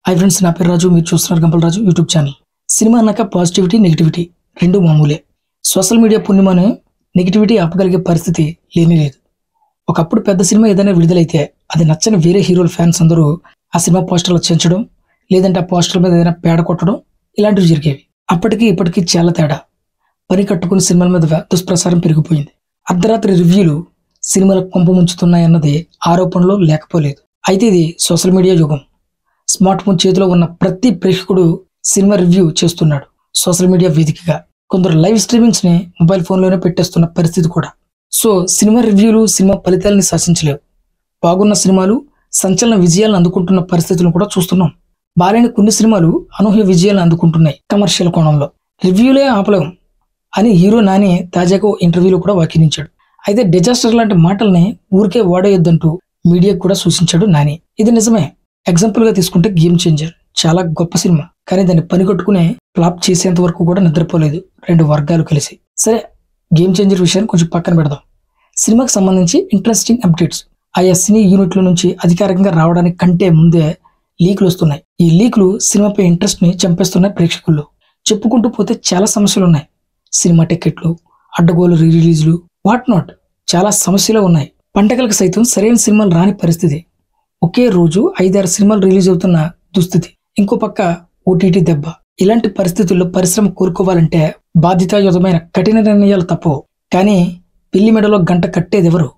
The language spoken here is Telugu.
హాయ్ ఫ్రెండ్స్, నా పేరు రాజు. మీరు చూస్తున్నారు గంపల రాజు యూట్యూబ్ ఛానల్. సినిమా అన్నాక పాజిటివిటీ, నెగిటివిటీ రెండు మామూలే. సోషల్ మీడియా పుణ్యమని నెగిటివిటీ ఆపగలిగే పరిస్థితి లేనే లేదు. ఒకప్పుడు పెద్ద సినిమా ఏదైనా విడుదలైతే అది నచ్చని వేరే హీరోల ఫ్యాన్స్ అందరూ ఆ సినిమా పోస్టర్లు చించడం, లేదంటే ఆ పోస్టర్ మీద ఏదైనా పేడ కొట్టడం ఇలాంటివి జరిగేవి. అప్పటికి ఇప్పటికీ చాలా తేడా. పని కట్టుకుని సినిమాల మీద దుష్ప్రచారం పెరిగిపోయింది. అర్ధరాత్రి రివ్యూలు సినిమాలకు కొంప ముంచుతున్నాయన్నది ఆరోపణలు లేకపోలేదు. అయితే ఇది సోషల్ మీడియా యుగం. స్మార్ట్ ఫోన్ చేతిలో ఉన్న ప్రతి ప్రేక్షకుడు సినిమా రివ్యూ చేస్తున్నాడు సోషల్ మీడియా వేదికగా. కొందరు లైవ్ స్ట్రీమింగ్స్ ని మొబైల్ ఫోన్లోనే పెట్టేస్తున్న పరిస్థితి కూడా. సో సినిమా రివ్యూలు సినిమా ఫలితాలని శాసించలేవు. బాగున్న సినిమాలు సంచలన విజయాలను అందుకుంటున్న పరిస్థితులను కూడా చూస్తున్నాం. బాలేని కొన్ని సినిమాలు అనూహ్య విజయాలను అందుకుంటున్నాయి కమర్షియల్ కోణంలో. రివ్యూలే ఆపలేం అని హీరో నాని తాజాగా ఇంటర్వ్యూలో కూడా వ్యాఖ్యానించాడు. అయితే డిజాస్టర్ లాంటి మాటల్ని ఊరికే వాడేయొద్దంటూ మీడియాకు కూడా సూచించాడు నాని. ఇది నిజమే. ఎగ్జాంపుల్ గా తీసుకుంటే గేమ్ చేంజర్ చాలా గొప్ప సినిమా, కానీ దాన్ని పని కట్టుకునే ఫ్లాప్ చేసేంత వరకు కూడా నిద్రపోలేదు రెండు వర్గాలు కలిసి. సరే, గేమ్ చేంజర్ విషయాన్ని కొంచెం పక్కన పెడదాం. సినిమాకి సంబంధించి ఇంట్రెస్టింగ్ అప్డేట్స్ ఆయా సినీ యూనిట్ల నుంచి అధికారికంగా రావడానికి కంటే ముందే లీకులు వస్తున్నాయి. ఈ లీకులు సినిమాపై ఇంట్రెస్ట్ ని చంపేస్తున్నాయి ప్రేక్షకుల్లో. చెప్పుకుంటూ పోతే చాలా సమస్యలు ఉన్నాయి. సినిమా టికెట్లు, అడ్డగోలు రిలీజ్లు, వాట్ నాట్ చాలా సమస్యలు ఉన్నాయి. పండగలకు సైతం సరైన సినిమాలు రాని పరిస్థితి. ఒకే రోజు 5-6 సినిమాలు రిలీజ్ అవుతున్న దుస్థితి. ఇంకో పక్క ఓటీటీ దెబ్బ. ఇలాంటి పరిస్థితుల్లో పరిశ్రమ కోరుకోవాలంటే బాధ్యతాయుతమైన కఠిన నిర్ణయాలు తప్పవు. కానీ పిల్లి మెడలో గంట కట్టేదెవరు?